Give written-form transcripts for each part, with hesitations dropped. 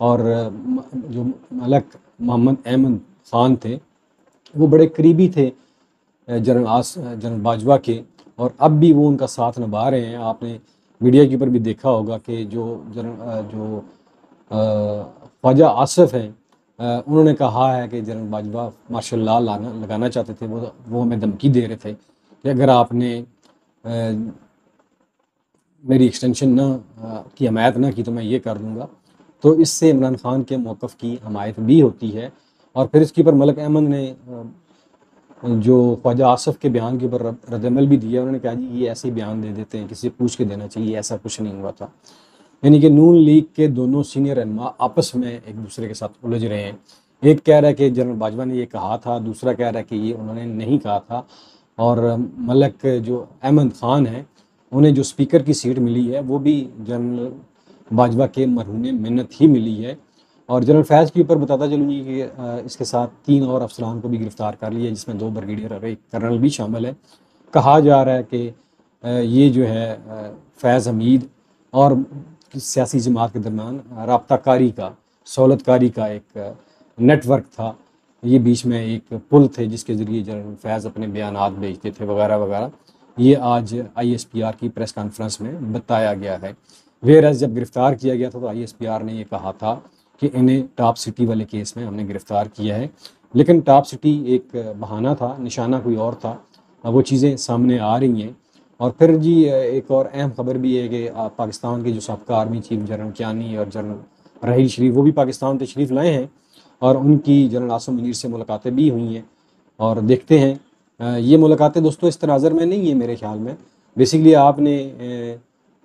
اور جو ملک محمد احمد خان تھے وہ بڑے قریبی تھے جنرل باجوہ کے، اور اب بھی وہ ان کا ساتھ نبھا رہے ہیں۔ آپ نے میڈیا کے اوپر بھی دیکھا ہوگا کہ جو خواجہ آصف ہیں، انہوں نے کہا ہے کہ جنرل باجوہ مارشل لا لگانا چاہتے تھے، وہ ہمیں دھمکی دے رہے تھے کہ اگر آپ نے میری ایکسٹینشن کی حمایت نہ کی تو میں یہ کر دوں گا۔ تو اس سے عمران خان کے موقف کی حمایت بھی ہوتی ہے۔ اور پھر اس کے اوپر ملک احمد نے جو خواجہ آصف کے بیان کے اوپر رد عمل بھی دیا، انہوں نے کہا جی یہ ایسے ہی بیان دے دیتے ہیں، کسی سے پوچھ کے دینا چاہیے، ایسا کچھ نہیں ہوا تھا۔ یعنی کہ نون لیگ کے دونوں سینئر رہنما آپس میں ایک دوسرے کے ساتھ الجھ رہے ہیں۔ ایک کہہ رہا ہے کہ جنرل باجوہ نے یہ کہا تھا، دوسرا کہہ رہا ہے کہ یہ انہوں نے نہیں کہا تھا۔ اور ملک جو احمد خان ہیں، انہیں جو سپیکر کی سیٹ ملی ہے وہ بھی جنرل باجوہ کے مرہون منت ہی ملی ہے۔ اور جنرل فیض کے اوپر بتاتا چلوں گی کہ اس کے ساتھ 3 اور افسران کو بھی گرفتار کر لیا، جس میں 2 بریگیڈیئر اور 1 کرنل بھی شامل ہے۔ کہا جا رہا ہے کہ یہ جو ہے فیض حمید اور سیاسی جماعت کے درمیان رابطہ کاری کا، سہولت کاری کا ایک نیٹ ورک تھا۔ یہ بیچ میں ایک پل تھے جس کے ذریعے جنرل فیض اپنے بیانات بھیجتے تھے وغیرہ وغیرہ۔ یہ آج ISPR کی پریس کانفرنس میں بتایا گیا ہے۔ ویئر جب گرفتار کیا گیا تھا تو ISPR نے یہ کہا تھا کہ انہیں ٹاپ سٹی والے کیس میں ہم نے گرفتار کیا ہے، لیکن ٹاپ سٹی ایک بہانہ تھا، نشانہ کوئی اور تھا۔ وہ چیزیں سامنے آ رہی ہیں۔ اور پھر جی ایک اور اہم خبر بھی ہے کہ پاکستان کے جو سابقہ آرمی چیف جنرل کیانی اور جنرل راحیل شریف وہ بھی پاکستان تشریف لائے ہیں، اور ان کی جنرل عاصم منیر سے ملاقاتیں بھی ہوئی ہیں۔ اور دیکھتے ہیں یہ ملاقاتیں دوستوں اس تناظر میں نہیں ہیں میرے خیال میں۔ بیسیکلی آپ نے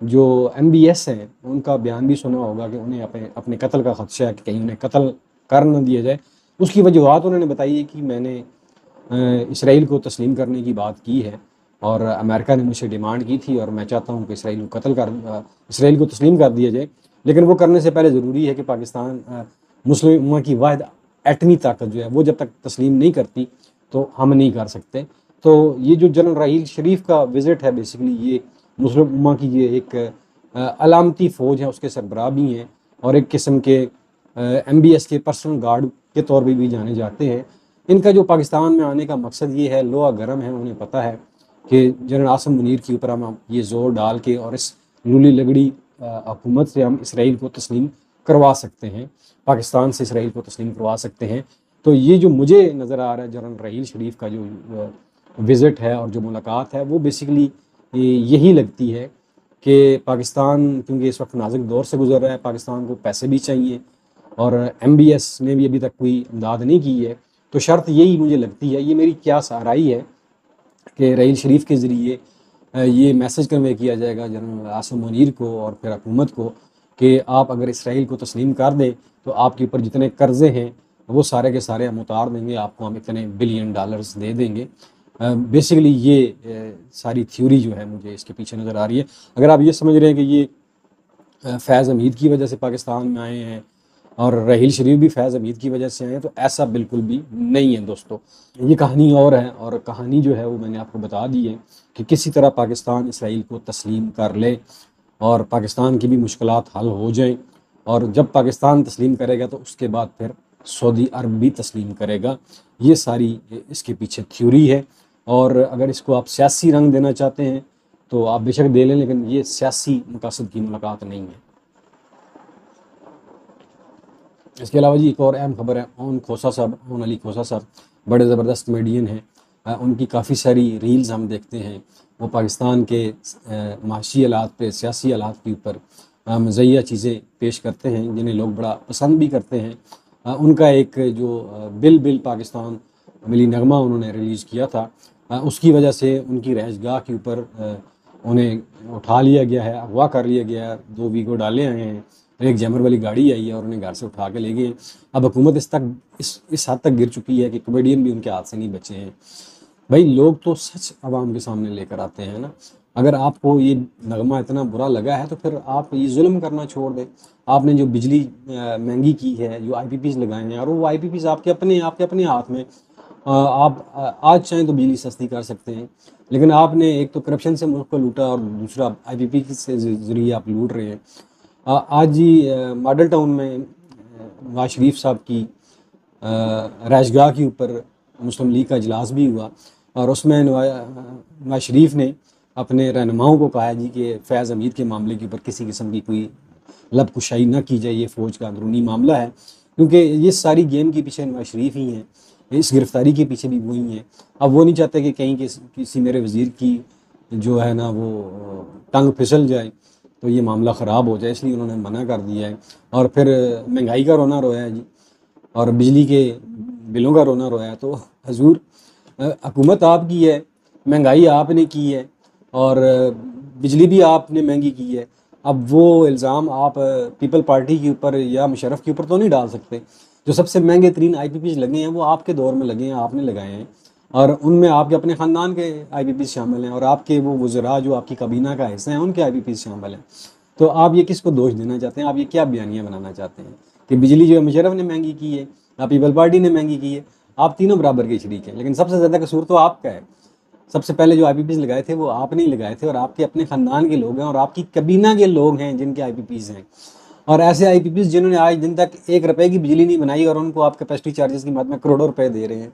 جو MBS ہیں ان کا بیان بھی سنا ہوگا کہ انہیں اپنے قتل کا خدشہ ہے کہ کہیں انہیں قتل کر نہ دیا جائے۔ اس کی وجوہات انہوں نے بتائی ہے کہ میں نے اسرائیل کو تسلیم کرنے کی بات کی ہے، اور امریکہ نے مجھ سے ڈیمانڈ کی تھی، اور میں چاہتا ہوں کہ اسرائیل کو تسلیم کر دیا جائے، لیکن وہ کرنے سے پہلے ضروری ہے کہ پاکستان مسلم امہ کی واحد ایٹمی طاقت جو ہے وہ جب تک تسلیم نہیں کرتی تو ہم نہیں کر سکتے۔ تو یہ جو جنرل راحیل شریف کا وزٹ ہے، بیسیکلی یہ مسلم امہ کی یہ ایک علامتی فوج ہے، اس کے سربراہ بھی ہیں، اور ایک قسم کے MBS کے پرسنل گارڈ کے طور پہ بھی جانے جاتے ہیں۔ ان کا جو پاکستان میں آنے کا مقصد یہ ہے، لوہا گرم ہے، انہیں پتہ ہے کہ جنرل عاصم منیر کے اوپر ہم یہ زور ڈال کے اور اس لولی لگڑی حکومت سے ہم اسرائیل کو تسلیم کروا سکتے ہیں، پاکستان سے اسرائیل کو تسلیم کروا سکتے ہیں۔ تو یہ جو مجھے نظر آ رہا ہے جنرل راحیل شریف کا جو وزٹ ہے اور جو ملاقات ہے، وہ بیسیکلی یہی لگتی ہے کہ پاکستان کیونکہ اس وقت نازک دور سے گزر رہا ہے، پاکستان کو پیسے بھی چاہیے، اور MBS نے بھی ابھی تک کوئی امداد نہیں کی ہے، تو شرط یہی مجھے لگتی ہے، یہ میری قیاس آرائی ہے کہ راحیل شریف کے ذریعے یہ میسج کنوے کیا جائے گا جنرل عاصم منیر کو اور پھر حکومت کو کہ آپ اگر اسرائیل کو تسلیم کر دیں تو آپ کے اوپر جتنے قرضے ہیں وہ سارے کے سارے ہم اتار دیں گے، آپ کو ہم اتنے بلین ڈالرز دے دیں گے۔ بیسیکلی یہ ساری تھیوری جو ہے مجھے اس کے پیچھے نظر آ رہی ہے۔ اگر آپ یہ سمجھ رہے ہیں کہ یہ فیض حمید کی وجہ سے پاکستان میں آئے ہیں اور راحیل شریف بھی فیض حمید کی وجہ سے آئے ہیں، تو ایسا بالکل بھی نہیں ہے دوستو۔ یہ کہانی اور ہے، اور کہانی جو ہے وہ میں نے آپ کو بتا دی ہے کہ کسی طرح پاکستان اسرائیل کو تسلیم کر لے اور پاکستان کی بھی مشکلات حل ہو جائیں، اور جب پاکستان تسلیم کرے گا تو اس کے بعد پھر سعودی عرب بھی تسلیم کرے گا۔ یہ ساری اس کے پیچھے تھیوری ہے، اور اگر اس کو آپ سیاسی رنگ دینا چاہتے ہیں تو آپ بے شک دے لیں، لیکن یہ سیاسی مقاصد کی ملاقات نہیں ہے۔ اس کے علاوہ جی ایک اور اہم خبر ہے، اون علی کھوسا صاحب بڑے زبردست کمیڈین ہیں۔ ان کی کافی ساری ریلز ہم دیکھتے ہیں، وہ پاکستان کے معاشی حالات پہ، سیاسی حالات کے اوپر مزیہ چیزیں پیش کرتے ہیں جنہیں لوگ بڑا پسند بھی کرتے ہیں۔ ان کا ایک جو بل پاکستان ملی نغمہ انہوں نے ریلیز کیا تھا، اس کی وجہ سے ان کی رہائش گاہ کے اوپر انہیں اٹھا لیا گیا ہے، اغوا کر لیا گیا ہے، 2 ویگو ڈالے آئے ہیں، ایک جیمر والی گاڑی آئی ہے اور انہیں گھر سے اٹھا کے لے گئے ہیں۔ اب حکومت اس حد تک گر چکی ہے کہ کمیڈین بھی ان کے ہاتھ سے نہیں بچے ہیں۔ بھائی لوگ تو سچ عوام کے سامنے لے کر آتے ہیں نا۔ اگر آپ کو یہ نغمہ اتنا برا لگا ہے تو پھر آپ یہ ظلم کرنا چھوڑ دیں۔ آپ نے جو بجلی مہنگی کی ہے، جو IPPs لگائے ہیں، اور وہ IPPs آپ کے اپنے ہاتھ میں، آپ آج چاہیں تو بجلی سستی کر سکتے ہیں، لیکن آپ نے ایک تو کرپشن سے ملک کو لوٹا اور دوسرا IPP سے ذریعے آپ لوٹ رہے ہیں۔ آج جی ماڈل ٹاؤن میں نواز شریف صاحب کی رہائش گاہ کے اوپر مسلم لیگ کا اجلاس بھی ہوا، اور اس میں نواز شریف نے اپنے رہنماؤں کو کہا جی کہ فیض حمید کے معاملے کے اوپر کسی قسم کی کوئی لب کشائی نہ کی جائے، یہ فوج کا اندرونی معاملہ ہے، کیونکہ یہ ساری گیم کے پیچھے نواز شریف ہی ہیں، اس گرفتاری کے پیچھے بھی وہی ہیں۔ اب وہ نہیں چاہتے کہ کہیں کسی میرے وزیر کی جو ہے نا وہ ٹنگ پھسل جائے تو یہ معاملہ خراب ہو جائے، اس لیے انہوں نے منع کر دیا ہے۔ اور پھر مہنگائی کا رونا رویا ہے جی، اور بجلی کے بلوں کا رونا رویا ہے۔ تو حضور حکومت آپ کی ہے، مہنگائی آپ نے کی ہے، اور بجلی بھی آپ نے مہنگی کی ہے، اب وہ الزام آپ پیپل پارٹی کے اوپر یا مشرف کے اوپر تو نہیں ڈال سکتے۔ جو سب سے مہنگے ترین آئی پی پیز لگے ہیں وہ آپ کے دور میں لگے ہیں، آپ نے لگائے ہیں، اور ان میں آپ کے اپنے خاندان کے آئی پی پیز شامل ہیں، اور آپ کے وہ وزراء جو آپ کی کابینہ کا حصہ ہیں ان کے آئی پی پیز شامل ہیں۔ تو آپ یہ کس کو دوش دینا چاہتے ہیں؟ آپ یہ کیا بیانیہ بنانا چاہتے ہیں کہ بجلی جو ہے مشرف نے مہنگی کی ہے یا پیپل پارٹی نے مہنگی کی ہے؟ آپ تینوں برابر کے شریک ہیں، لیکن سب سے زیادہ قصور تو آپ کا ہے۔ سب سے پہلے جو آئی پی پیز لگائے تھے وہ آپ نے ہی لگائے تھے، اور آپ کے اپنے خاندان کے لوگ ہیں، اور آپ کی کابینہ کے لوگ ہیں جن کے آئی پی پیز ہیں، اور ایسے آئی پی پیز جنہوں نے آج دن تک 1 روپے کی بجلی نہیں بنائی، اور ان کو آپ کیپیسٹی چارجز کی مد میں کروڑوں روپے دے رہے ہیں۔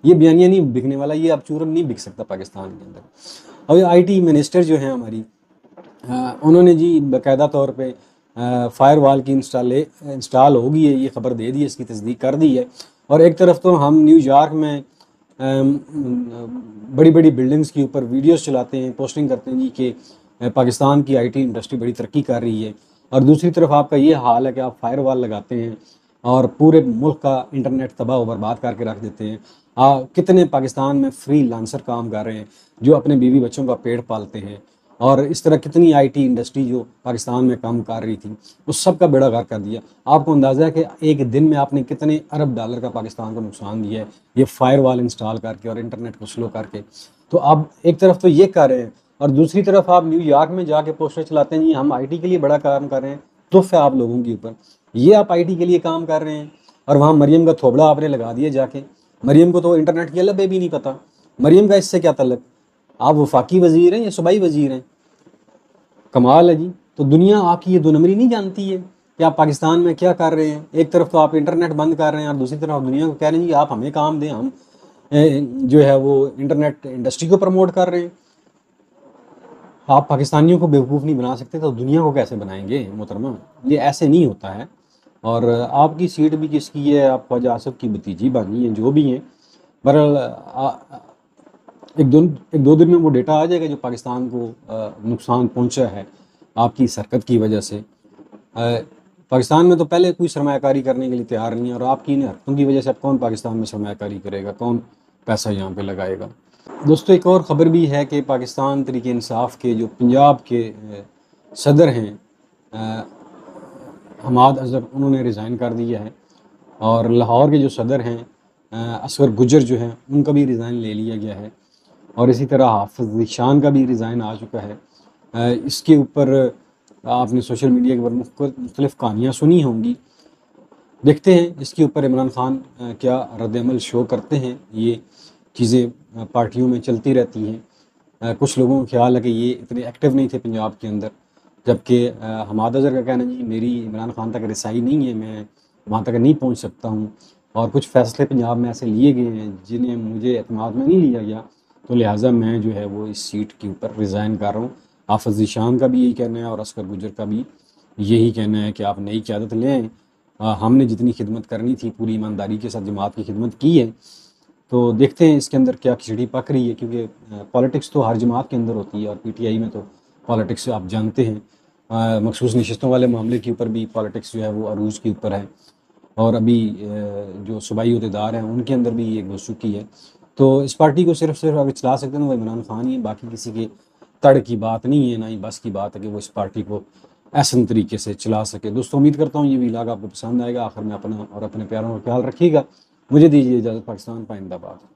یہ بیانیہ نہیں بکنے والا، یہ اب چورن نہیں بک سکتا پاکستان کے اندر۔ اور آئی ٹی منسٹر جو ہیں ہماری، انہوں نے جی باقاعدہ طور پہ فائر وال کی انسٹال ہوگی ہے یہ خبر دے دی ہے، اس کی تصدیق کر دی ہے، اور ایک طرف تو ہم نیو یارک میں بڑی بڑی بلڈنگز کے اوپر ویڈیوز چلاتے ہیں، پوسٹنگ کرتے ہیں جی کہ پاکستان کی آئی ٹی انڈسٹری بڑی ترقی کر رہی ہے، اور دوسری طرف آپ کا یہ حال ہے کہ آپ فائر وال لگاتے ہیں اور پورے ملک کا انٹرنیٹ تباہ و برباد کر کے رکھ دیتے ہیں۔ کتنے پاکستان میں فری لانسر کام کر رہے ہیں جو اپنے بیوی بچوں کا پیٹ پالتے ہیں، اور اس طرح کتنی آئی ٹی انڈسٹری جو پاکستان میں کام کر رہی تھی اس سب کا بیڑا غرق کر دیا۔ آپ کو اندازہ ہے کہ ایک دن میں آپ نے کتنے ارب ڈالر کا پاکستان کو نقصان دیا ہے یہ فائر وال انسٹال کر کے اور انٹرنیٹ کو سلو کر کے۔ تو آپ ایک طرف تو یہ کر رہے ہیں، اور دوسری طرف آپ نیو یارک میں جا کے پوسٹر چلاتے ہیں جی ہم آئی ٹی کے لیے بڑا کام کر رہے ہیں، تحفہ آپ لوگوں کے اوپر، یہ آپ آئی ٹی کے لیے کام کر رہے ہیں، اور وہاں مریم کا تھوبڑا آپ نے لگا دیا جا کے۔ مریم کو تو انٹرنیٹ کی لبے بھی نہیں پتہ، مریم کا اس سے کیا تعلق؟ آپ وفاقی وزیر ہیں یا صوبائی وزیر ہیں؟ کمال ہے جی۔ تو دنیا آپ کی یہ دو نمبری نہیں جانتی ہے کہ آپ پاکستان میں کیا کر رہے ہیں؟ ایک طرف تو آپ انٹرنیٹ بند کر رہے ہیں، اور دوسری طرف آپ دنیا کو کہہ رہے ہیں جی آپ ہمیں کام دیں، ہم جو ہے وہ انٹرنیٹ انڈسٹری کو پروموٹ کر رہے ہیں۔ آپ پاکستانیوں کو بیوقوف نہیں بنا سکتے تو دنیا کو کیسے بنائیں گے محترمہ؟ یہ ایسے نہیں ہوتا ہے۔ اور آپ کی سیٹ بھی کس کی ہے؟ آپ خواجہ آصف کی بھتیجی بانی ہیں، جو بھی ہیں، بہرحال ایک دو دن میں وہ ڈیٹا آ جائے گا جو پاکستان کو نقصان پہنچا ہے آپ کی اس حرکت کی وجہ سے۔ پاکستان میں تو پہلے کوئی سرمایہ کاری کرنے کے لیے تیار نہیں ہے، اور آپ کی ان حرکتوں کی وجہ سے اب کون پاکستان میں سرمایہ کاری کرے گا؟ کون پیسہ یہاں پہ لگائے گا؟ دوستو ایک اور خبر بھی ہے کہ پاکستان تحریک انصاف کے جو پنجاب کے صدر ہیں حماد اظہر، انہوں نے ریزائن کر دیا ہے، اور لاہور کے جو صدر ہیں اصغر گجر جو ہیں ان کا بھی ریزائن لے لیا گیا ہے، اور اسی طرح حافظ ذیشان کا بھی ریزائن آ چکا ہے۔ اس کے اوپر آپ نے سوشل میڈیا کے اوپر مختلف کہانیاں سنی ہوں گی، دیکھتے ہیں اس کے اوپر عمران خان کیا رد عمل شو کرتے ہیں۔ یہ چیزیں پارٹیوں میں چلتی رہتی ہیں، کچھ لوگوں کا خیال ہے کہ یہ اتنے ایکٹیو نہیں تھے پنجاب کے اندر، جبکہ حماد اظہر کا کہنا جی میری عمران خان تک رسائی نہیں ہے، میں وہاں تک نہیں پہنچ سکتا ہوں، اور کچھ فیصلے پنجاب میں ایسے لیے گئے ہیں جنہیں مجھے اعتماد میں نہیں لیا گیا، تو لہٰذا میں جو ہے وہ اس سیٹ کے اوپر ریزائن کر رہا ہوں۔ حافظ ذیشان کا بھی یہی کہنا ہے، اور اصغر گجر کا بھی یہی کہنا ہے کہ آپ نئی قیادت لیں آئیں۔ ہم نے جتنی خدمت کرنی تھی پوری ایمانداری کے ساتھ جماعت کی خدمت کی ہے، تو دیکھتے ہیں اس کے اندر کیا کھچڑی پک رہی ہے، کیونکہ پالیٹکس تو ہر جماعت کے اندر ہوتی ہے، اور پی ٹی آئی میں تو پالیٹکس آپ جانتے ہیں، مخصوص نشستوں والے معاملے کے اوپر بھی پالیٹکس جو ہے وہ عروج کے اوپر ہے، اور ابھی جو صوبائی عہدیدار ہیں ان کے اندر بھی یہ گھس چکی ہے۔ تو اس پارٹی کو صرف اگر چلا سکتے ہیں وہ عمران خان ہی ہے، باقی کسی کے تڑ کی بات نہیں ہے، نہ ہی بس کی بات ہے کہ وہ اس پارٹی کو احسن طریقے سے چلا سکے۔ دوستوں امید کرتا ہوں یہ ویلاگ آپ کو پسند آئے گا۔ آخر میں اپنا اور اپنے پیاروں کا خیال رکھیے گا۔ مجھے دیجیے اجازت۔ پاکستان پائندہ باد۔